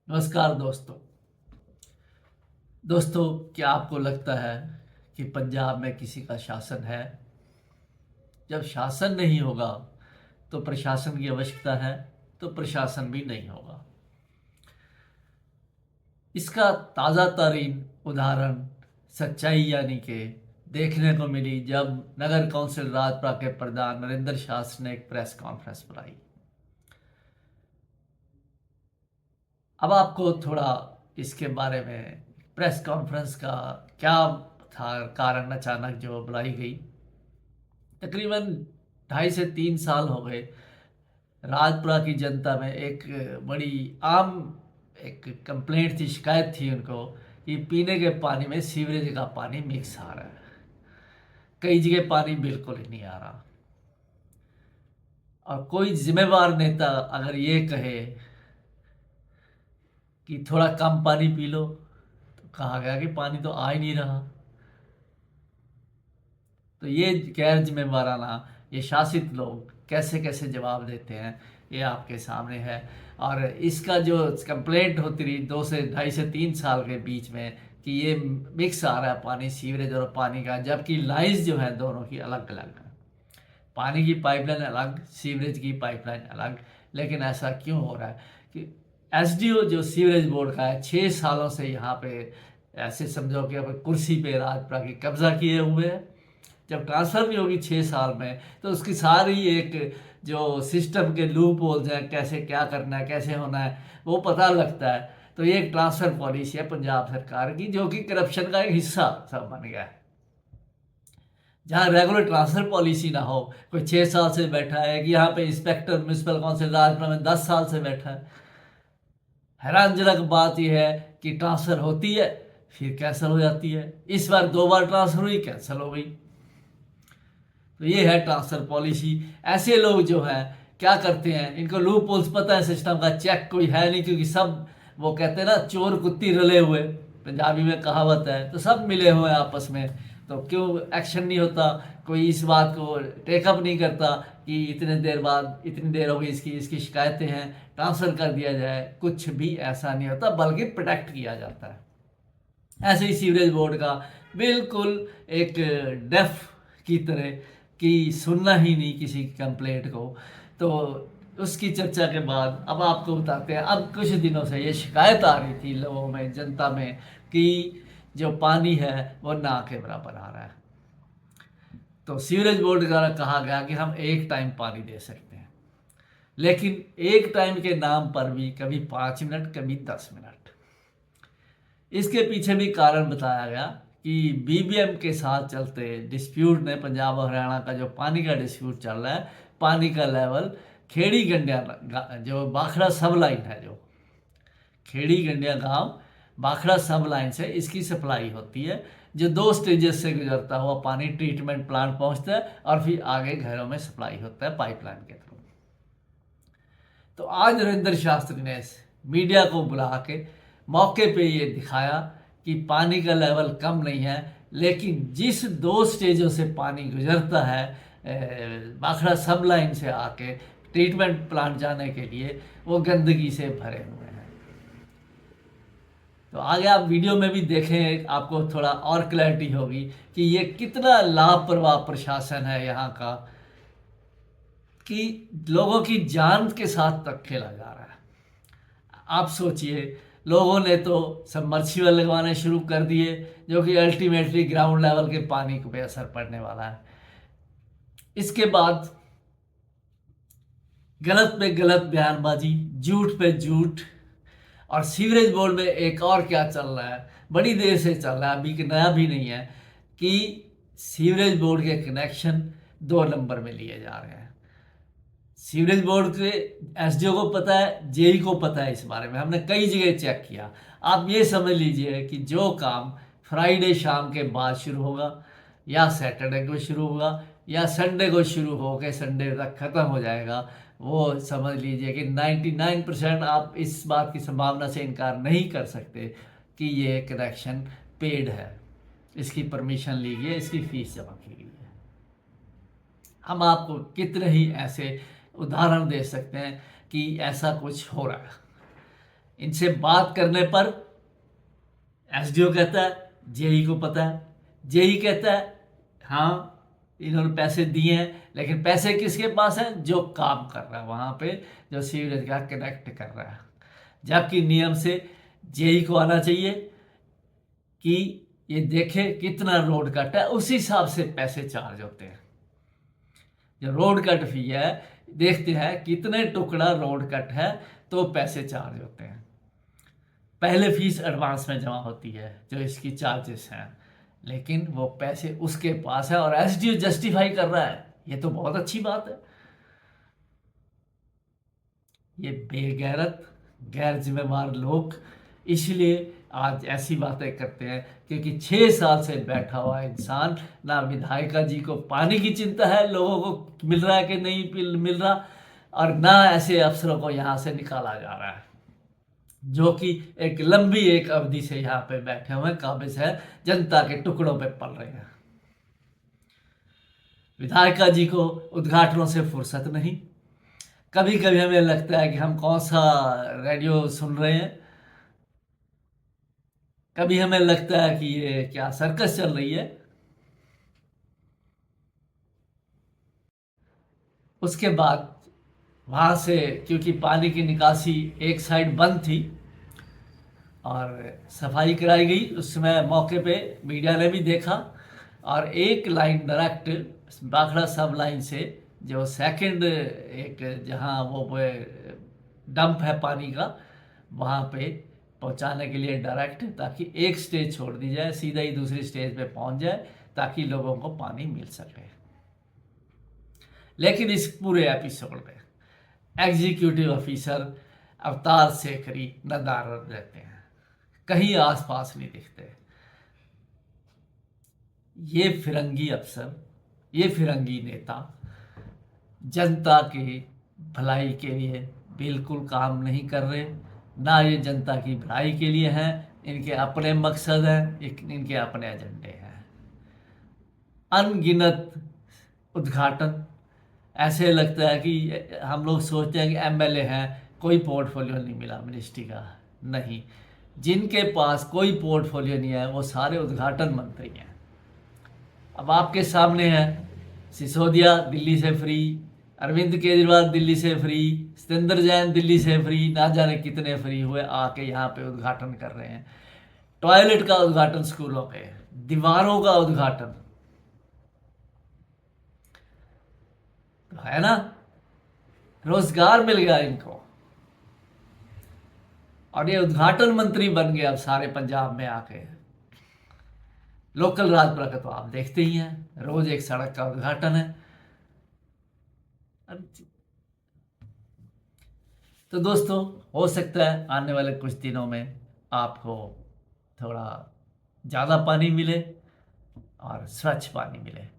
नमस्कार दोस्तों। क्या आपको लगता है कि पंजाब में किसी का शासन है? जब शासन नहीं होगा तो प्रशासन की आवश्यकता है, तो प्रशासन भी नहीं होगा। इसका ताज़ा तरीन उदाहरण सच्चाई यानी कि देखने को मिली जब नगर कौंसिल राजपुरा के प्रधान नरेंद्र शास्त्री ने एक प्रेस कॉन्फ्रेंस बुलाई। अब आपको थोड़ा इसके बारे में, प्रेस कॉन्फ्रेंस का क्या था कारण अचानक जो बुलाई गई। तकरीबन 2.5 से 3 साल हो गए। राजपुरा की जनता में एक बड़ी आम एक कंप्लेंट थी, शिकायत थी उनको कि पीने के पानी में सीवरेज का पानी मिक्स आ रहा है। कई जगह पानी बिल्कुल ही नहीं आ रहा। और कोई जिम्मेवार नेता अगर ये कहे कि थोड़ा कम पानी पी लो, तो कहा गया कि पानी तो आ ही नहीं रहा। तो ये गैर जिम्मेवाराना ये शासित लोग कैसे कैसे जवाब देते हैं, ये आपके सामने है। और इसका जो कंप्लेंट होती रही 2 से 2.5 से 3 साल के बीच में कि ये मिक्स आ रहा है पानी, सीवरेज और पानी का, जबकि लाइन्स जो है दोनों की अलग अलग है। पानी की पाइपलाइन अलग, सीवरेज की पाइपलाइन अलग। लेकिन ऐसा क्यों हो रहा है कि एसडीओ जो सीवरेज बोर्ड का है 6 सालों से यहाँ पे ऐसे समझो कि अब कुर्सी पे राजपुरा की कब्जा किए हुए है। जब ट्रांसफ़र नहीं होगी 6 साल में तो उसकी सारी एक जो सिस्टम के लूप होल्स हैं, कैसे क्या करना है, कैसे होना है, वो पता लगता है। तो ये एक ट्रांसफ़र पॉलिसी है पंजाब सरकार की, जो कि करप्शन का एक हिस्सा सब बन गया है। जहाँ रेगुलर ट्रांसफ़र पॉलिसी ना हो, कोई 6 साल से बैठा है कि यहाँ पे इंस्पेक्टर म्यूनसिपल काउंसिल राजपुरा में 10 साल से बैठा है। हैरानजनक बात यह है कि ट्रांसफ़र होती है फिर कैंसिल हो जाती है। इस बार 2 बार ट्रांसफ़र हुई, कैंसिल हो गई। तो ये है ट्रांसफ़र पॉलिसी। ऐसे लोग जो हैं क्या करते हैं, इनको लूप होल्स पता है, सिस्टम का चेक कोई है नहीं, क्योंकि सब वो कहते हैं ना, चोर कुत्ती रले हुए, पंजाबी में कहावत है। तो सब मिले हुए हैं आपस में, तो क्यों एक्शन नहीं होता? कोई इस बात को टेकअप नहीं करता कि इतने देर बाद, इतनी देर हो गई, इसकी इसकी शिकायतें हैं, ट्रांसफ़र कर दिया जाए। कुछ भी ऐसा नहीं होता, बल्कि प्रोटेक्ट किया जाता है। ऐसे ही सीवरेज बोर्ड का बिल्कुल एक डेफ की तरह कि सुनना ही नहीं किसी कंप्लेंट को। तो उसकी चर्चा के बाद अब आपको बताते हैं, अब कुछ दिनों से ये शिकायत आ रही थी लोगों में, जनता में, कि जो पानी है वो ना के बराबर आ रहा है। तो सीवरेज बोर्ड द्वारा कहा गया कि हम एक टाइम पानी दे सकते हैं, लेकिन एक टाइम के नाम पर भी कभी 5 मिनट, कभी 10 मिनट। इसके पीछे भी कारण बताया गया कि बीबीएम के साथ चलते डिस्प्यूट ने, पंजाब और हरियाणा का जो पानी का डिस्प्यूट चल रहा है, पानी का लेवल खेड़ी गंडिया जो बाखड़ा सब लाइन है, जो खेड़ी गंडिया गांव बाखड़ा सब लाइन से इसकी सप्लाई होती है, जो 2 स्टेजेस से गुजरता हुआ पानी ट्रीटमेंट प्लांट पहुंचता है और फिर आगे घरों में सप्लाई होता है पाइपलाइन के थ्रू। तो आज नरेंद्र शास्त्री ने मीडिया को बुला के मौके पे ये दिखाया कि पानी का लेवल कम नहीं है, लेकिन जिस 2 स्टेजों से पानी गुजरता है बाखड़ा सब लाइन से आके ट्रीटमेंट प्लांट जाने के लिए, वो गंदगी से भरे हुए हैं। तो आगे आप वीडियो में भी देखें, आपको थोड़ा और क्लैरिटी होगी कि ये कितना लापरवाह प्रशासन है यहाँ का, कि लोगों की जान के साथ तक खेला जा रहा है। आप सोचिए, लोगों ने तो सबमर्सिबल लगवाने शुरू कर दिए, जो कि अल्टीमेटली ग्राउंड लेवल के पानी को पे असर पड़ने वाला है। इसके बाद गलत पे गलत बयानबाजी, झूठ पे झूठ। और सीवरेज बोर्ड में एक और क्या चल रहा है, बड़ी देर से चल रहा है, अभी कि नया भी नहीं है, कि सीवरेज बोर्ड के कनेक्शन 2 नंबर में लिए जा रहे हैं। सीवरेज बोर्ड के एसडीओ को पता है, जेई को पता है, इस बारे में हमने कई जगह चेक किया। आप ये समझ लीजिए कि जो काम फ्राइडे शाम के बाद शुरू होगा, या सैटरडे को शुरू होगा, या संडे को शुरू होकर संडे तक ख़त्म हो जाएगा, वो समझ लीजिए कि 99% आप इस बात की संभावना से इनकार नहीं कर सकते कि ये कनेक्शन पेड है, इसकी परमिशन ली गई है, इसकी फीस जमा की गई है। हम आपको कितने ही ऐसे उदाहरण दे सकते हैं कि ऐसा कुछ हो रहा है। इनसे बात करने पर एसडीओ कहता है जेई को पता है, जेई कहता है हाँ इन्होंने पैसे दिए हैं, लेकिन पैसे किसके पास हैं? जो काम कर रहा है वहाँ पे, जो सीवरेज का कनेक्ट कर रहा है। जबकि नियम से जेई को आना चाहिए कि ये देखे कितना रोड कट है, उसी हिसाब से पैसे चार्ज होते हैं। जो रोड कट फी है देखते हैं कितने टुकड़ा रोड कट है तो पैसे चार्ज होते हैं। पहले फीस एडवांस में जमा होती है जो इसकी चार्जेस हैं, लेकिन वो पैसे उसके पास है और एसडीओ जस्टिफाई कर रहा है। ये तो बहुत अच्छी बात है। ये बेगैरत गैर जिम्मेवार लोग इसलिए आज ऐसी बातें करते हैं क्योंकि 6 साल से बैठा हुआ इंसान, ना विधायिका जी को पानी की चिंता है लोगों को मिल रहा है कि नहीं मिल रहा, और ना ऐसे अफसरों को यहाँ से निकाला जा रहा है जो कि एक लंबी एक अवधि से यहाँ पे बैठे हुए काबिज है, जनता के टुकड़ों पे पल रहे हैं। विधायिका जी को उद्घाटनों से फुर्सत नहीं। कभी कभी हमें लगता है कि हम कौन सा रेडियो सुन रहे हैं, कभी हमें लगता है कि ये क्या सर्कस चल रही है। उसके बाद वहाँ से क्योंकि पानी की निकासी एक साइड बंद थी और सफाई कराई गई, उसमें मौके पे मीडिया ने भी देखा और एक लाइन डायरेक्ट बाखड़ा सब लाइन से जो सेकंड एक जहाँ वो डंप है पानी का वहाँ पे पहुँचाने के लिए डायरेक्ट, ताकि एक स्टेज छोड़ दी जाए, सीधा ही दूसरी स्टेज पे पहुँच जाए ताकि लोगों को पानी मिल सके। लेकिन इस पूरे एपिसोड में एग्जीक्यूटिव ऑफिसर अवतार शेखरी नदारद रहते हैं, कहीं आसपास नहीं दिखते। ये फिरंगी अफसर, ये फिरंगी नेता जनता की भलाई के लिए बिल्कुल काम नहीं कर रहे, ना ये जनता की भलाई के लिए हैं। इनके अपने मकसद हैं, इनके अपने एजेंडे हैं। अनगिनत उद्घाटन, ऐसे लगता है कि हम लोग सोचते हैं कि एमएलए हैं, कोई पोर्टफोलियो नहीं मिला मिनिस्ट्री का। नहीं, जिनके पास कोई पोर्टफोलियो नहीं है वो सारे उद्घाटन मंत्री हैं। अब आपके सामने है सिसोदिया दिल्ली से फ्री, अरविंद केजरीवाल दिल्ली से फ्री, सत्येंद्र जैन दिल्ली से फ्री, ना जाने कितने फ्री हुए आके यहाँ पे उद्घाटन कर रहे हैं। टॉयलेट का उद्घाटन स्कूलों पे, दीवारों का उद्घाटन, तो है ना, रोजगार मिल गया इनको और ये उद्घाटन मंत्री बन गए अब सारे पंजाब में आके। लोकल राजपुरा का तो आप देखते ही हैं, रोज एक सड़क का उद्घाटन है। तो दोस्तों, हो सकता है आने वाले कुछ दिनों में आपको थोड़ा ज़्यादा पानी मिले और स्वच्छ पानी मिले।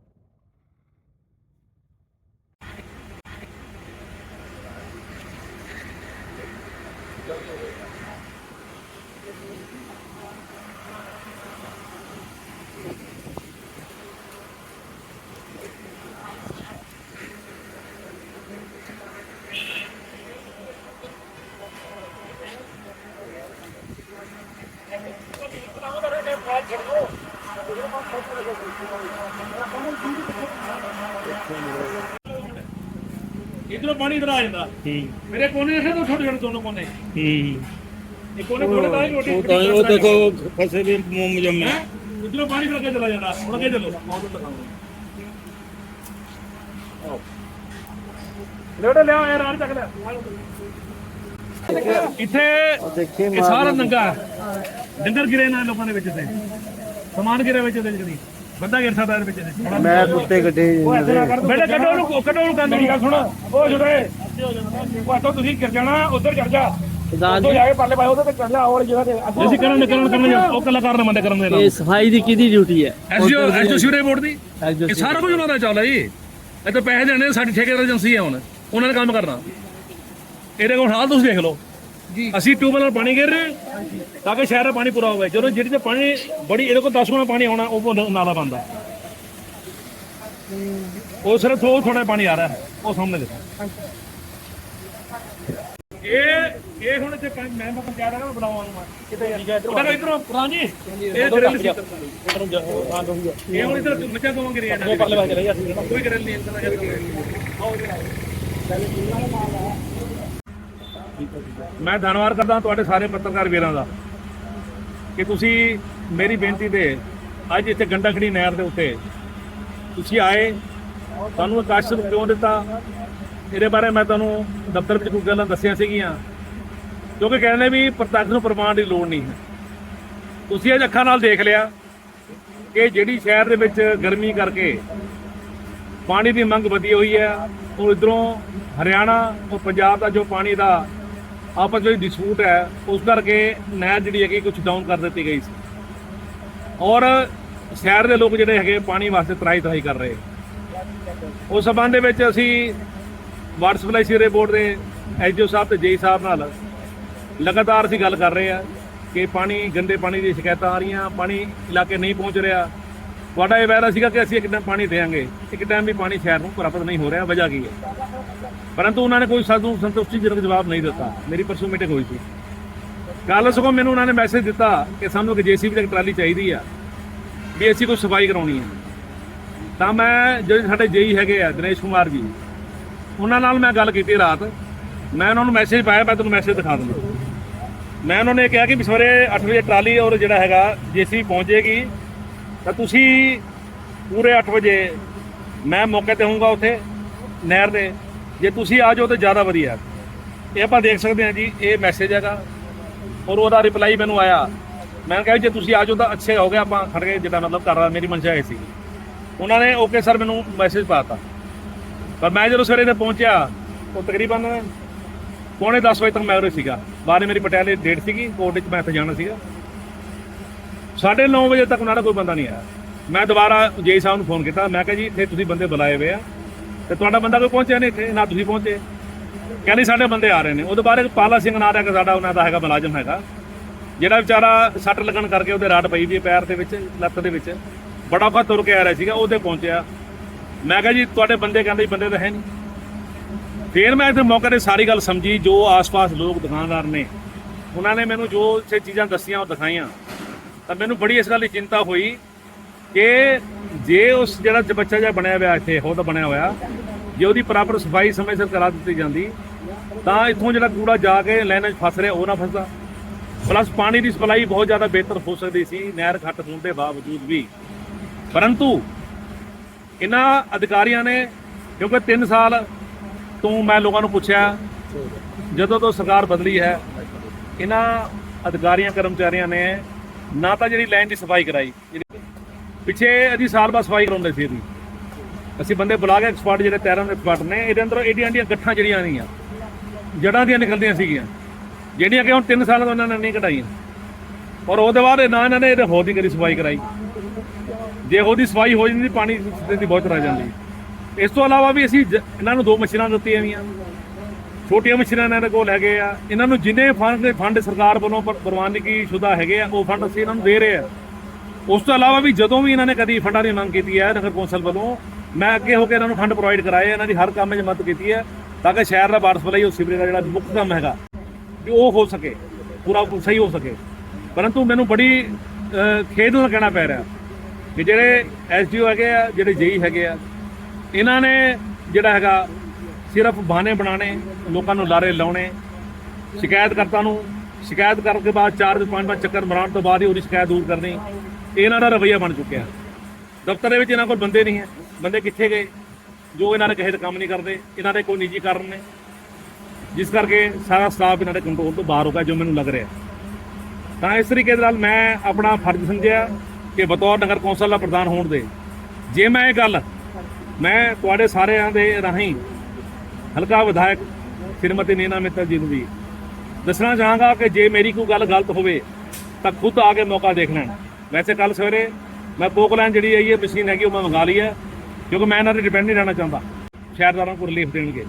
इधरों पानी इधर आ जाता मेरे कोने से तो छोटे छोटे दोनों कोने ये कोने थोड़े का रोटी वो देखो फंसे भी मुंह जम में इधरों पानी लगे चला जाता उड़ के चलो लेडो ले यार आ तक ले ਇੱਥੇ ਇਹ ਸਾਰਾ ਨੰਗਾ ਡੰਗਰ ਗਿਰੇ ਨਾ ਲੋਕਾਂ ਦੇ ਵਿੱਚ ਤੇ ਸਮਾਨ ਗਿਰੇ ਵਿੱਚ ਤੇ ਜਿਹੜੀ ਬੰਦਾ ਗਿਰ ਸਕਦਾ ਇਹਦੇ ਵਿੱਚ ਤੇ ਮੈਂ ਕੁੱਤੇ ਕੱਢੇ ਬੇਟੇ ਕੱਢੋ ਨੂੰ ਕੰਨ ਦੀ ਗੱਲ ਸੁਣ ਉਹ ਜੁੜੇ ਉਹ ਤੋਂ ਤੁਸੀਂ ਗਿਰ ਜਾਣਾ ਉਧਰ ਚੜ ਜਾ ਉਧਰ ਜਾ ਕੇ ਪਰਲੇ ਪਾਸੇ ਉਹਦੇ ਤੇ ਚੜ ਜਾ ਹੋਰ ਜਗ੍ਹਾ ਤੇ ਅਸੀਂ ਕਰਨ ਉਹ ਕਲਾਕਾਰ ਨੇ ਬੰਦੇ ਕਰਨ ਦੇ ਨਾਲ ਇਹ ਸਫਾਈ ਦੀ ਕਿਹਦੀ ਡਿਊਟੀ ਹੈ? ਐਸਓ ਸਿਵਰੇ ਬੋਰਡ ਦੀ ਇਹ ਸਾਰਾ ਕੁਝ ਉਹਨਾਂ ਦਾ ਚੱਲਦਾ ਜੀ। ਇਹ ਤਾਂ ਪੈਸੇ ਦੇਣੇ ਸਾਡੀ ਠੇਕੇਦਾਰ ਏਜੰਸੀ ਹੈ ਹੁਣ ਉਹਨਾਂ ਨੇ ਕੰਮ ਕਰਨਾ। ਇਹਦੇ ਕੋਲ ਹਾਲ ਤੁਸੀਂ ਦੇਖ ਲਓ ਜੀ, ਅਸੀਂ ਟਿਊਬਵੈਲ ਨਾਲ ਪਾਣੀ ਗਿਰ ਰਹੇ ਤਾਂ ਕਿ ਸ਼ਹਿਰ ਦਾ ਪਾਣੀ ਪੂਰਾ ਹੋਵੇ। ਜਦੋਂ ਜਿਹੜੀ ਤੇ ਪਾਣੀ ਬੜੀ ਇਹਦੇ ਕੋਲ 10 ਗੁਣਾ ਪਾਣੀ ਆਉਣਾ ਉਹ ਨਾਲਾ ਬੰਦਾ ਉਹ ਸਿਰਫ ਥੋੜਾ ਪਾਣੀ ਆ ਰਿਹਾ ਉਹ ਸਾਹਮਣੇ ਦੇਖੋ। ਇਹ ਹੁਣ ਇੱਥੇ ਮੈਂ ਪੰਚਾਇਤ ਦਾ ਬੁਲਾਵਾਂ ਨੂੰ ਕਿਤੇ ਇਧਰੋਂ ਪੁਰਾਂ ਜੀ ਇਹ ਗ੍ਰਿਲ ਸੀ ਇਹ ਹੁਣ ਇਧਰ ਮੱਝਾਂ ਗਵਾਂ ਗਿਰੀਆਂ ਨੇ ਪਰਲੇ ਪਾਸੇ ਚਲੇ ਜਾਂਦੇ ਕੋਈ ਗ੍ਰਿਲ ਨਹੀਂ ਮੈਂ ਧੰਨਵਾਦ ਕਰਦਾ ਤੁਹਾਡੇ ਸਾਰੇ ਪੱਤਰਕਾਰ ਵੀਰਾਂ ਦਾ ਕਿ ਤੁਸੀਂ ਮੇਰੀ ਬੇਨਤੀ ਤੇ ਅੱਜ ਇੱਥੇ ਗੰਡਾਖੜੀ ਨਹਿਰ ਦੇ ਉੱਤੇ ਤੁਸੀਂ ਆਏ ਤੁਹਾਨੂੰ ਆਕਾਸ਼ ਕਿਉਂ ਦਿੱਤਾ ਇਹਦੇ ਬਾਰੇ ਮੈਂ ਤੁਹਾਨੂੰ ਦਫ਼ਤਰ ਵਿੱਚ ਕੁਝ ਗੱਲਾਂ ਦੱਸੀਆਂ ਸੀਗੀਆਂ ਕਿਉਂਕਿ ਕਹਿੰਦੇ ਵੀ ਪ੍ਰਤੱਖ ਨੂੰ ਪ੍ਰਮਾਣ ਦੀ ਲੋੜ ਨਹੀਂ ਹੈ ਤੁਸੀਂ ਅੱਜ ਅੱਖਾਂ ਨਾਲ ਦੇਖ ਲਿਆ ਕਿ ਜਿਹੜੀ ਸ਼ਹਿਰ ਦੇ ਵਿੱਚ ਗਰਮੀ ਕਰਕੇ ਪਾਣੀ ਦੀ ਮੰਗ ਵਧੀ ਹੋਈ ਹੈ ਉਹ ਇੱਧਰੋਂ ਹਰਿਆਣਾ ਔਰ ਪੰਜਾਬ ਦਾ ਜੋ ਪਾਣੀ ਦਾ ਆਪਸ ਵਿੱਚ ਡਿਸਪਿਊਟ ਹੈ ਉਸ ਕਰਕੇ ਨਹਿਰ ਜਿਹੜੀ ਹੈਗੀ ਕੁਝ ਡਾਊਨ ਕਰ ਦਿੱਤੀ ਗਈ ਸੀ ਔਰ ਸ਼ਹਿਰ ਦੇ ਲੋਕ ਜਿਹੜੇ ਹੈਗੇ ਪਾਣੀ ਵਾਸਤੇ ਤਰਾਈ ਕਰ ਰਹੇ ਉਸ ਸਬੰਧ ਦੇ ਵਿੱਚ ਅਸੀਂ ਵਾਟਰ ਸਪਲਾਈ ਸੀਵਰੇਜ ਬੋਰਡ ਦੇ ਐਸਡੀਓ ਸਾਹਿਬ ਤੇ ਜੇਈ ਸਾਹਿਬ ਨਾਲ ਲਗਾਤਾਰ ਅਸੀਂ ਗੱਲ ਕਰ ਰਹੇ ਆ ਕਿ ਪਾਣੀ ਗੰਦੇ ਪਾਣੀ ਦੀ ਸ਼ਿਕਾਇਤਾਂ ਆ ਰਹੀਆਂ ਪਾਣੀ ਇਲਾਕੇ ਨਹੀਂ ਪਹੁੰਚ ਰਿਹਾ ਤੁਹਾਡਾ ਇਹ ਵਾਅਦਾ ਸੀਗਾ ਕਿ ਅਸੀਂ ਇੱਕ ਟਾਈਮ ਪਾਣੀ ਦੇਵਾਂਗੇ ਇੱਕ ਟਾਈਮ ਵੀ ਪਾਣੀ ਸ਼ਹਿਰ ਨੂੰ ਪ੍ਰਾਪਤ ਨਹੀਂ ਹੋ ਰਿਹਾ ਵਜ੍ਹਾ ਕੀ ਹੈ ਪਰੰਤੂ ਉਹਨਾਂ ਨੇ ਕੋਈ ਸਾਨੂੰ ਸੰਤੁਸ਼ਟੀਜਨਕ ਜਵਾਬ ਨਹੀਂ ਦਿੱਤਾ ਮੇਰੀ ਪਰਸੋਂ ਮੀਟਿੰਗ ਹੋਈ ਸੀ ਕੱਲ੍ਹ ਸਗੋਂ ਮੈਨੂੰ ਉਹਨਾਂ ਨੇ ਮੈਸੇਜ ਦਿੱਤਾ ਕਿ ਸਾਨੂੰ ਇੱਕ JCB ਦੀ ਟਰਾਲੀ ਚਾਹੀਦੀ ਆ ਵੀ ਅਸੀਂ ਕੋਈ ਸਫਾਈ ਕਰਾਉਣੀ ਹੈ ਤਾਂ ਮੈਂ ਜਿਹੜੇ ਸਾਡੇ ਜੇਈ ਹੈਗੇ ਆ ਦਿਨੇਸ਼ ਕੁਮਾਰ ਜੀ ਉਹਨਾਂ ਨਾਲ ਮੈਂ ਗੱਲ ਕੀਤੀ ਰਾਤ ਮੈਂ ਉਹਨਾਂ ਨੂੰ ਮੈਸੇਜ ਪਾਇਆ ਮੈਂ ਤੁਹਾਨੂੰ ਮੈਸੇਜ ਦਿਖਾ ਦਿੰਦਾ ਮੈਂ ਉਹਨਾਂ ਨੇ ਕਿਹਾ ਕਿ ਸਵੇਰੇ 8 ਵਜੇ ਟਰਾਲੀ ਔਰ ਜਿਹੜਾ ਹੈਗਾ JCB ਪਹੁੰਚ ਜਾਏਗੀ ਤਾਂ ਤੁਸੀਂ ਪੂਰੇ 8 ਵਜੇ ਮੈਂ ਮੌਕੇ ਤੇ ਹੋਊਂਗਾ ਉੱਥੇ ਨਹਿਰ ਦੇ ਜੇ ਤੁਸੀਂ ਆ ਜਾਓ ਤਾਂ ਜ਼ਿਆਦਾ ਵਧੀਆ ਇਹ ਆਪਾਂ ਦੇਖ ਸਕਦੇ ਹਾਂ ਜੀ ਇਹ ਮੈਸੇਜ ਹੈਗਾ ਔਰ ਉਹਦਾ ਰਿਪਲਾਈ ਮੈਨੂੰ ਆਇਆ ਮੈਂ ਕਿਹਾ ਜੇ ਤੁਸੀਂ ਆ ਜਾਓ ਤਾਂ ਅੱਛੇ ਹੋ ਗਏ ਆਪਾਂ ਖੜ ਗਏ ਜਿਹੜਾ ਮਤਲਬ ਕਰ ਰਹਾ ਮੇਰੀ ਮਨਸ਼ਾ ਇਹ ਸੀ ਉਹਨਾਂ ਨੇ ਓਕੇ ਸਰ ਮੈਨੂੰ ਮੈਸੇਜ ਪਾਤਾ ਪਰ ਮੈਂ ਜਦੋਂ ਸਵੇਰੇ ਤੇ ਪਹੁੰਚਿਆ ਉਹ ਤਕਰੀਬਨ 9:45 ਵਜੇ ਤੱਕ ਮੈਂ ਉਰੇ ਸੀਗਾ ਬਾਅਦ ਮੇਰੀ ਪਟਿਆਲੇ ਡੇਟ ਸੀਗੀ ਕੋਰਟ 'ਚ ਮੈਂ ਇੱਥੇ ਜਾਣਾ ਸੀਗਾ 9:30 ਵਜੇ ਤੱਕ ਉਹਨਾਂ ਦਾ ਕੋਈ ਬੰਦਾ ਨਹੀਂ ਆਇਆ ਮੈਂ ਦੁਬਾਰਾ ਜੇਈ ਸਾਹਿਬ ਨੂੰ ਫੋਨ ਕੀਤਾ ਮੈਂ ਕਿਹਾ ਜੀ ਇੱਥੇ ਤੁਸੀਂ ਬੰਦੇ ਬੁਲਾਏ ਹੋਏ ਆ ਤੇ ਤੁਹਾਡਾ ਬੰਦਾ ਕੋਈ ਪਹੁੰਚਿਆ ਨਹੀਂ ਇੱਥੇ ਨਾ ਤੁਸੀਂ ਪਹੁੰਚੇ ਕਹਿੰਦੇ ਸਾਡੇ ਬੰਦੇ ਆ ਰਹੇ ਨੇ ਉਹਦੇ ਬਾਅਦ ਪਾਲਾ ਸਿੰਘ ਨਾਂ ਦਾ ਕਿ ਸਾਡਾ ਉਹਨਾਂ ਦਾ ਹੈਗਾ ਮੁਲਾਜ਼ਮ ਹੈਗਾ ਜਿਹੜਾ ਵਿਚਾਰਾ ਸੱਟ ਲੱਗਣ ਕਰਕੇ ਉਹਦੇ ਰਾੜ ਪਈ ਵੀ ਪੈਰ ਦੇ ਵਿੱਚ ਲੱਤ ਦੇ ਵਿੱਚ ਬੜਾ ਔਖਾ ਤੁਰ ਕੇ ਆ ਰਿਹਾ ਸੀਗਾ ਉਹਦੇ ਪਹੁੰਚਿਆ ਮੈਂ ਕਿਹਾ ਜੀ ਤੁਹਾਡੇ ਬੰਦੇ ਕਹਿੰਦੇ ਬੰਦੇ ਤਾਂ ਹੈ ਨਹੀਂ ਫਿਰ ਮੈਂ ਇੱਥੇ ਮੌਕੇ 'ਤੇ ਸਾਰੀ ਗੱਲ ਸਮਝੀ ਜੋ ਆਸ-ਪਾਸ ਲੋਕ ਦੁਕਾਨਦਾਰ ਨੇ ਉਹਨਾਂ ਨੇ ਮੈਨੂੰ ਜੋ ਇੱਥੇ ਚੀਜ਼ਾਂ ਦੱਸੀਆਂ ਉਹ ਦਿਖਾਈਆਂ ਤਾਂ ਮੈਨੂੰ ਬੜੀ ਇਸ ਗੱਲ ਦੀ ਚਿੰਤਾ ਹੋਈ ਕਿ ਜੇ ਉਸ ਜਿਹੜਾ ਬੱਚਾ ਜਿਹਾ ਬਣਿਆ ਹੋਇਆ ਇੱਥੇ ਉਹਦਾ ਬਣਿਆ ਹੋਇਆ ਜੇ ਉਹਦੀ ਪ੍ਰਾਪਰ ਸਫਾਈ ਸਮੇਂ ਸਿਰ ਕਰਾ ਦਿੱਤੀ ਜਾਂਦੀ ਤਾਂ ਇੱਥੋਂ ਜਿਹੜਾ ਕੂੜਾ ਜਾ ਕੇ ਲਾਈਨਾਂ 'ਚ ਫਸ ਰਿਹਾ ਉਹ ਨਾ ਫਸਦਾ ਪਲੱਸ ਪਾਣੀ ਦੀ ਸਪਲਾਈ ਬਹੁਤ ਜ਼ਿਆਦਾ ਬਿਹਤਰ ਹੋ ਸਕਦੀ ਸੀ ਨਹਿਰ ਘੱਟ ਹੋਣ ਦੇ ਬਾਵਜੂਦ ਵੀ ਪਰੰਤੂ ਇਹਨਾਂ ਅਧਿਕਾਰੀਆਂ ਨੇ ਕਿਉਂਕਿ 3 ਸਾਲ ਤੋਂ ਮੈਂ ਲੋਕਾਂ ਨੂੰ ਪੁੱਛਿਆ ਜਦੋਂ ਤੋਂ ਸਰਕਾਰ ਬਦਲੀ ਹੈ ਇਹਨਾਂ ਅਧਿਕਾਰੀਆਂ ਕਰਮਚਾਰੀਆਂ ਨੇ ਨਾ ਤਾਂ ਜਿਹੜੀ ਲਾਈਨ ਦੀ ਸਫਾਈ ਕਰਾਈ ਪਿੱਛੇ ਅਸੀਂ ਸਾਲ ਬਾਅਦ ਸਫਾਈ ਕਰਾਉਂਦੇ ਸੀ ਅਸੀਂ ਬੰਦੇ ਬੁਲਾ ਕੇ ਐਕਸਪਰਟ ਜਿਹੜੇ ਤੈਰਾਂ ਦੇ ਐਕਸਪਰਟ ਨੇ ਇਹਦੇ ਅੰਦਰੋਂ ਏਡੀਆਂ ਗੱਠਾਂ ਜਿਹੜੀਆਂ ਆਉਂਦੀਆਂ ਜੜ੍ਹਾਂ ਦੀਆਂ ਨਿਕਲਦੀਆਂ ਸੀਗੀਆਂ ਜਿਹੜੀਆਂ ਕਿ ਹੁਣ 3 ਸਾਲਾਂ ਤੋਂ ਉਹਨਾਂ ਨੇ ਨਹੀਂ ਕਢਾਈਆਂ ਔਰ ਉਹਦੇ ਬਾਅਦ ਨਾ ਇਹਨਾਂ ਨੇ ਇਹਦੇ ਹੋਰ ਦੀ ਕਰੀ ਸਫਾਈ ਕਰਾਈ ਜੇ ਉਹਦੀ ਸਫਾਈ ਹੋ ਜਾਂਦੀ ਪਾਣੀ ਦੀ ਬਹੁਤ ਰਹਿ ਜਾਂਦੀ ਇਸ ਤੋਂ ਇਲਾਵਾ ਵੀ ਅਸੀਂ ਇਹਨਾਂ ਨੂੰ 2 ਮਸ਼ੀਨਾਂ ਦਿੱਤੀਆਂ ਹੋਈਆਂ ਛੋਟੀਆਂ ਮਸ਼ੀਨਾਂ ਇਹਨਾਂ ਦੇ ਕੋਲ ਹੈਗੇ ਆ ਇਹਨਾਂ ਨੂੰ ਜਿੰਨੇ ਫੰਡ ਸਰਕਾਰ ਵੱਲੋਂ ਪ੍ਰਵਾਨਗੀ ਸ਼ੁਦਾ ਹੈਗੇ ਆ ਉਹ ਫੰਡ ਅਸੀਂ ਇਹਨਾਂ ਨੂੰ ਦੇ ਰਹੇ ਆ ਉਸ ਤੋਂ ਇਲਾਵਾ ਵੀ ਜਦੋਂ ਵੀ ਇਹਨਾਂ ਨੇ ਕਦੀ ਫੰਡਾਂ ਦੀ ਮੰਗ ਕੀਤੀ ਹੈ ਨਗਰ ਕੌਂਸਲ ਵੱਲੋਂ ਮੈਂ ਅੱਗੇ ਹੋ ਕੇ ਇਹਨਾਂ ਨੂੰ ਫੰਡ ਪ੍ਰੋਵਾਈਡ ਕਰਾਏ ਇਹਨਾਂ ਦੀ ਹਰ ਕੰਮ 'ਚ ਮਦਦ ਕੀਤੀ ਹੈ ਤਾਂ ਕਿ ਸ਼ਹਿਰ ਦਾ ਵਾਟਰ ਸਪਲਾਈ ਉਹ ਸੀਵਰੇਜ ਦਾ ਜਿਹੜਾ ਮੁੱਖ ਕੰਮ ਹੈਗਾ ਵੀ ਉਹ ਹੋ ਸਕੇ ਪੂਰਾ ਸਹੀ ਹੋ ਸਕੇ ਪਰੰਤੂ ਮੈਨੂੰ ਬੜੀ ਖੇਦ ਨਾਲ ਕਹਿਣਾ ਪੈ ਰਿਹਾ ਕਿ ਜਿਹੜੇ SDO ਹੈਗੇ ਆ ਜਿਹੜੇ JEE ਹੈਗੇ ਆ ਇਹਨਾਂ ਨੇ ਜਿਹੜਾ ਹੈਗਾ ਸਿਰਫ ਬਹਾਨੇ ਬਣਾਉਣੇ ਲੋਕਾਂ ਨੂੰ ਲਾਰੇ ਲਾਉਣੇ ਸ਼ਿਕਾਇਤਕਰਤਾ ਨੂੰ ਸ਼ਿਕਾਇਤ ਕਰਨ ਦੇ ਬਾਅਦ 4-5 ਚੱਕਰ ਮਰਾਉਣ ਤੋਂ ਬਾਅਦ ਹੀ ਉਹਦੀ ਸ਼ਿਕਾਇਤ ਦੂਰ ਕਰਨੀ ਇਹਨਾਂ ਦਾ ਰਵੱਈਆ ਬਣ ਚੁੱਕਿਆ ਦਫ਼ਤਰ ਦੇ ਵਿੱਚ ਇਹਨਾਂ ਕੋਲ ਬੰਦੇ ਨਹੀਂ ਹੈ ਬੰਦੇ ਕਿੱਥੇ ਗਏ ਜੋ ਇਹਨਾਂ ਨੇ ਕਿਸੇ ਦਾ ਕੰਮ ਨਹੀਂ ਕਰਦੇ ਇਹਨਾਂ ਦੇ ਕੋਈ ਨਿੱਜੀ ਕਾਰਨ ਨੇ ਜਿਸ ਕਰਕੇ ਸਾਰਾ ਸਟਾਫ ਇਹਨਾਂ ਦੇ ਕੰਟਰੋਲ ਤੋਂ ਬਾਹਰ ਹੋ ਗਿਆ ਜੋ ਮੈਨੂੰ ਲੱਗ ਰਿਹਾ ਤਾਂ ਇਸ ਤਰੀਕੇ ਦੇ ਨਾਲ ਮੈਂ ਆਪਣਾ ਫਰਜ਼ ਸਮਝਿਆ ਕਿ ਬਤੌਰ ਨਗਰ ਕੌਂਸਲ ਦਾ ਪ੍ਰਧਾਨ ਹੋਣ ਦੇ ਜੇ ਮੈਂ ਇਹ ਗੱਲ ਮੈਂ ਤੁਹਾਡੇ ਸਾਰਿਆਂ ਦੇ ਰਾਹੀਂ ਹਲਕਾ ਵਿਧਾਇਕ ਸ਼੍ਰੀਮਤੀ ਨੀਨਾ ਮਿੱਤਲ ਜੀ ਨੂੰ ਵੀ ਦੱਸਣਾ ਚਾਹਾਂਗਾ ਕਿ ਜੇ ਮੇਰੀ ਕੋਈ ਗੱਲ ਗਲਤ ਹੋਵੇ ਤਾਂ ਖੁਦ ਆ ਕੇ ਮੌਕਾ ਦੇਖ ਲੈਣ ਵੈਸੇ ਕੱਲ ਸਵੇਰੇ ਮੈਂ ਪੋਕਲਾਈਨ ਜਿਹੜੀ ਆਈ ਹੈ ਮਸ਼ੀਨ ਹੈਗੀ ਉਹ ਮੈਂ ਮੰਗਾ ਲਈ ਹੈ ਕਿਉਂਕਿ ਮੈਂ ਇਹਨਾਂ 'ਤੇ ਡਿਪੈਂਡ ਨਹੀਂ ਰਹਿਣਾ ਚਾਹੁੰਦਾ ਸ਼ਹਿਰਦਾਰਾਂ ਨੂੰ ਰਿਲੀਫ ਦੇਣਗੇ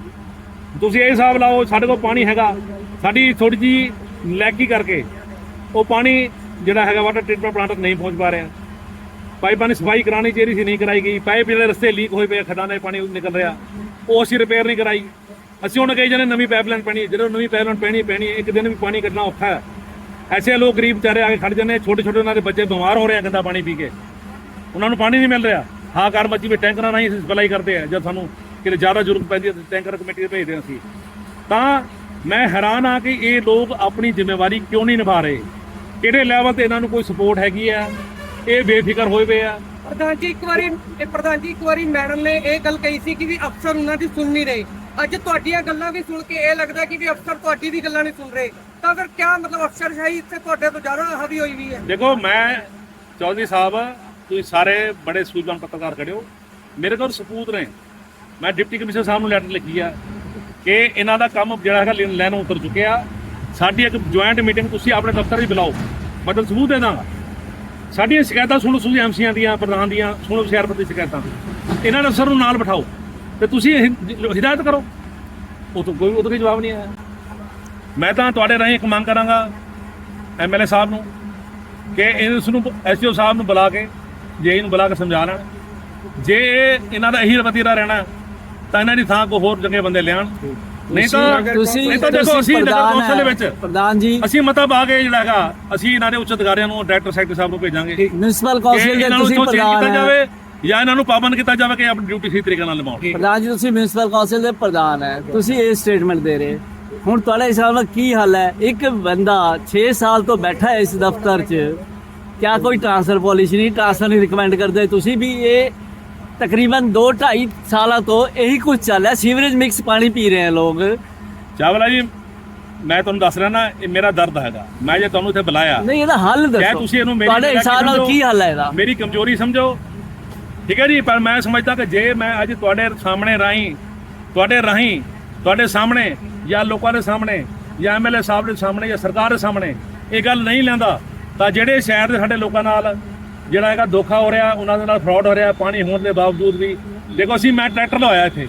ਤੁਸੀਂ ਇਹ ਹਿਸਾਬ ਲਾਓ ਸਾਡੇ ਕੋਲ ਪਾਣੀ ਹੈਗਾ ਸਾਡੀ ਥੋੜ੍ਹੀ ਜਿਹੀ ਲੈਕੀ ਕਰਕੇ ਉਹ ਪਾਣੀ ਜਿਹੜਾ ਹੈਗਾ ਵਾਟਰ ਟ੍ਰੀਟਮੈਂਟ ਪਲਾਂਟ ਨਹੀਂ ਪਹੁੰਚ ਪਾ ਰਿਹਾ ਪਾਈਪਾਂ ਦੀ ਸਫਾਈ ਕਰਾਉਣੀ ਚਾਹੀਦੀ ਸੀ ਨਹੀਂ ਕਰਾਈ ਗਈ ਪਾਈਪ ਜਿਹੜੇ ਰਸਤੇ ਲੀਕ ਹੋਏ ਪਏ ਖੱਡਾਂ ਦਾ ਪਾਣੀ ਨਿਕਲ ਰਿਹਾ ਉਹ ਅਸੀਂ ਰਿਪੇਅਰ ਨਹੀਂ ਕਰਾਈ ਅਸੀਂ ਹੁਣ ਕਹੀ ਜਾਂਦੇ ਨਵੀਂ ਪਾਈਪਲਾਈਨ ਪੈਣੀ, ਜਦੋਂ ਨਵੀਂ ਪਾਈਪਲਾਈਨ ਪੈਣੀ ਇੱਕ ਦਿਨ ਵੀ ਪਾਣੀ ਕੱਢਣਾ ਔਖਾ ਹੈ। ਐਸੇ ਲੋਕ ਗਰੀਬ ਵਿਚਾਰੇ ਆ ਕੇ ਖੜ ਜਾਂਦੇ, ਛੋਟੇ ਛੋਟੇ ਉਹਨਾਂ ਦੇ ਬੱਚੇ ਬਿਮਾਰ ਹੋ ਰਹੇ ਆ ਗੰਦਾ ਪਾਣੀ ਪੀ ਕੇ, ਉਹਨਾਂ ਨੂੰ ਪਾਣੀ ਨਹੀਂ ਮਿਲ ਰਿਹਾ। ਹਾਕਾਰ ਮੱਚੀ ਵੀ ਟੈਂਕਰਾਂ ਰਾਹੀਂ ਅਸੀਂ ਸਪਲਾਈ ਕਰਦੇ ਆ, ਜਦ ਸਾਨੂੰ ਕਿਤੇ ਜ਼ਿਆਦਾ ਜ਼ਰੂਰਤ ਪੈਂਦੀ ਹੈ ਟੈਂਕਰ ਕਮੇਟੀ ਦੇ ਭੇਜਦੇ ਹਾਂ ਅਸੀਂ। ਤਾਂ ਮੈਂ ਹੈਰਾਨ ਆ ਕਿ ਇਹ ਲੋਕ ਆਪਣੀ ਜ਼ਿੰਮੇਵਾਰੀ ਕਿਉਂ ਨਹੀਂ ਨਿਭਾ ਰਹੇ, ਕਿਹੜੇ ਲੈਵਲ ਤੇ ਇਹਨਾਂ ਨੂੰ ਕੋਈ ਸਪੋਰਟ ਹੈਗੀ ਆ, ਇਹ ਬੇਫਿਕਰ ਹੋਏ ਪਏ ਆ। ਪ੍ਰਧਾਨ ਜੀ ਇੱਕ ਵਾਰੀ ਮੈਡਮ ਨੇ ਇਹ ਗੱਲ ਕਹੀ ਸੀ ਕਿ ਵੀ ਅਫਸਰ ਉਹਨਾਂ ਦੀ ਸੁਣ ਨਹੀਂ ਰਹੇ। ਅੱਜ ਤੁਹਾਡੀਆਂ ਗੱਲਾਂ ਵੀ ਸੁਣ ਕੇ ਇਹ ਲੱਗਦਾ ਕਿ ਵੀ ਅਫਸਰ ਤੁਹਾਡੀ ਵੀ ਗੱਲਾਂ ਨਹੀਂ ਸੁਣ ਰਹੇ, ਤਾਂ ਫਿਰ ਕਿਆ ਮਤਲਬ ਅਫਸਰਸ਼ਾਹੀ ਇੱਥੇ ਤੁਹਾਡੇ ਤੋਂ ਜ਼ਿਆਦਾ ਹਾਵੀ ਹੋਈ ਵੀ ਹੈ? ਦੇਖੋ ਮੈਂ ਚੌਧਰੀ ਸਾਹਿਬ, ਤੁਸੀਂ ਸਾਰੇ ਬੜੇ ਸੂਝਵਾਨ ਪੱਤਰਕਾਰ ਖੜੇ ਹੋ, ਮੇਰੇ ਕੋਲ ਸਬੂਤ ਨੇ। ਮੈਂ ਡਿਪਟੀ ਕਮਿਸ਼ਨਰ ਸਾਹਿਬ ਨੂੰ ਲੈਟਰ ਲਿਖੀ ਆ ਕਿ ਇਹਨਾਂ ਦਾ ਕੰਮ ਜਿਹੜਾ ਹੈਗਾ ਲੈਣ ਉਤਰ ਚੁੱਕਿਆ। ਸਾਡੀ ਇੱਕ ਜੁਆਇੰਟ ਮੀਟਿੰਗ ਤੁਸੀਂ ਆਪਣੇ ਦਫ਼ਤਰ 'ਚ ਬੁਲਾਓ, ਮਤਲਬ ਸਬੂਤ ਦੇ ਦਾਂਗਾ। ਸਾਡੀਆਂ ਸ਼ਿਕਾਇਤਾਂ ਸੁਣੋ, ਤੁਸੀਂ ਐਮਸੀਆਂ ਦੀਆਂ, ਪ੍ਰਧਾਨ ਦੀਆਂ ਸੁਣੋ, ਹੁਸ਼ਿਆਰਪੁਰ ਦੀ ਸ਼ਿਕਾਇਤਾਂ। ਇਹਨਾਂ ਦੇ ਅਫਸਰ ਨੂੰ ਨਾਲ ਬਿਠਾਓ ਤੇ ਤੁਸੀਂ ਹਿਦਾਇਤ ਕਰੋ। ਉਹ ਤੋਂ ਕੋਈ ਜਵਾਬ ਨਹੀਂ ਆਇਆ। ਮੈਂ ਤਾਂ ਤੁਹਾਡੇ ਰਾਹੀਂ ਇੱਕ ਮੰਗ ਕਰਾਂਗਾ ਐਮਐਲਏ ਸਾਹਿਬ ਨੂੰ ਕਿ ਇਸ ਨੂੰ ਐਸਓ ਸਾਹਿਬ ਨੂੰ ਬੁਲਾ ਕੇ, ਜੇ ਇਹਨੂੰ ਬੁਲਾ ਕੇ ਸਮਝਾ ਲੈਣ। ਜੇ ਇਹਨਾਂ ਦਾ ਇਹੀ ਰਵੱਈਆ ਰਹਿਣਾ ਤਾਂ ਇਹਨਾਂ ਦੀ ਥਾਂ ਕੋਈ ਹੋਰ ਚੰਗੇ ਬੰਦੇ ਲਿਆਉਣ। ਨਹੀਂ ਤਾਂ ਦੇਖੋ ਅਸੀਂ ਨਗਰ ਕੌਂਸਲ ਦੇ ਵਿੱਚ ਪ੍ਰਧਾਨ ਜੀ ਅਸੀਂ ਮਤਾ ਪਾ ਕੇ ਜਿਹੜਾ ਹੈਗਾ ਅਸੀਂ ਇਹਨਾਂ ਦੇ ਉੱਚ ਅਧਿਕਾਰੀਆਂ ਨੂੰ, ਡਾਇਰੈਕਟਰ ਸੈਕਟਰੀ ਸਾਹਿਬ ਨੂੰ ਭੇਜਾਂਗੇ। ਮਿਊਨਿਸਪਲ ਕੌਂਸਲ ਦੇ ਤੁਸੀਂ ਪ੍ਰਧਾਨ ਜਾਵੇ ਜਾਂ ਇਹਨਾਂ ਨੂੰ ਪਾਬੰਦ ਕੀਤਾ ਜਾਵੇ ਕਿ ਆਪਣੀ ਡਿਊਟੀ ਸਹੀ ਤਰੀਕੇ ਨਾਲ ਨਿਭਾਉਣ। ਪ੍ਰਧਾਨ ਜੀ ਤੁਸੀਂ ਮਿਊਨਿਸਪਲ ਕੌਂਸਲ ਦੇ ਪ੍ਰਧਾਨ ਹੈ, ਤੁਸੀਂ ਇਹ ਸਟੇਟਮੈਂਟ ਦੇ ਰਹੇ, ਹੁਣ ਤੁਹਾਡੇ ਹਿਸਾਬ ਨਾਲ ਕੀ ਹੱਲ ਹੈ? ਇੱਕ ਬੰਦਾ 6 ਸਾਲ ਤੋਂ ਬੈਠਾ ਹੈ ਇਸ ਦਫ਼ਤਰ 'ਚ, ਕਿਆ ਕੋਈ ਟ੍ਰਾਂਸਫਰ ਪਾਲਿਸੀ ਨਹੀਂ, ਟ੍ਰਾਂਸਫਰ ਨਹੀਂ ਰਿਕਮੈਂਡ ਕਰਦੇ ਤੁਸੀਂ ਵੀ? ਇਹ ਤਕਰੀਬਨ 2-2.5 ਸਾਲਾਂ ਤੋਂ ਇਹੀ ਕੁਝ ਚੱਲ ਰਿਹਾ, ਸੀਵਰੇਜ ਮਿਕਸ ਪਾਣੀ ਪੀ ਰਹੇ ਹੈ ਲੋਕ। ਚਾਵਲਾ ਜੀ ਮੈਂ ਤੁਹਾਨੂੰ ਦੱਸ ਰਿਹਾ ਨਾ, ਇਹ ਮੇਰਾ ਦਰਦ ਹੈਗਾ। ਮੈਂ ਜੇ ਤੁਹਾਨੂੰ ਇੱਥੇ ਬੁਲਾਇਆ ਨਹੀਂ, ਇਹਦਾ ਹੱਲ ਦੱਸੋ, ਤੁਸੀਂ ਇਹਨੂੰ ਤੁਹਾਡੇ ਹਿਸਾਬ ਨਾਲ ਕੀ ਹੱਲ ਹੈ ਇਹਦਾ? ਮੇਰੀ ਕਮਜ਼ੋਰੀ ਸਮਝੋ, ਠੀਕ ਹੈ ਜੀ। ਪਰ ਮੈਂ ਸਮਝਦਾ ਕਿ ਜੇ ਮੈਂ ਅੱਜ ਤੁਹਾਡੇ ਸਾਹਮਣੇ ਤੁਹਾਡੇ ਸਾਹਮਣੇ ਜਾਂ ਲੋਕਾਂ ਦੇ ਸਾਹਮਣੇ ਜਾਂ ਐਮਐਲਏ ਸਾਹਿਬ ਦੇ ਸਾਹਮਣੇ ਜਾਂ ਸਰਕਾਰ ਦੇ ਸਾਹਮਣੇ ਇਹ ਗੱਲ ਨਹੀਂ ਲੈਂਦਾ, ਤਾਂ ਜਿਹੜੇ ਸ਼ਹਿਰ ਦੇ ਸਾਡੇ ਲੋਕਾਂ ਨਾਲ ਜਿਹੜਾ ਹੈਗਾ ਧੋਖਾ ਹੋ ਰਿਹਾ, ਉਹਨਾਂ ਦੇ ਨਾਲ ਫਰਾਡ ਹੋ ਰਿਹਾ ਪਾਣੀ ਹੋਣ ਦੇ ਬਾਵਜੂਦ ਵੀ। ਦੇਖੋ ਮੈਂ ਟਰੈਕਟਰ ਲਵਾਇਆ ਇੱਥੇ,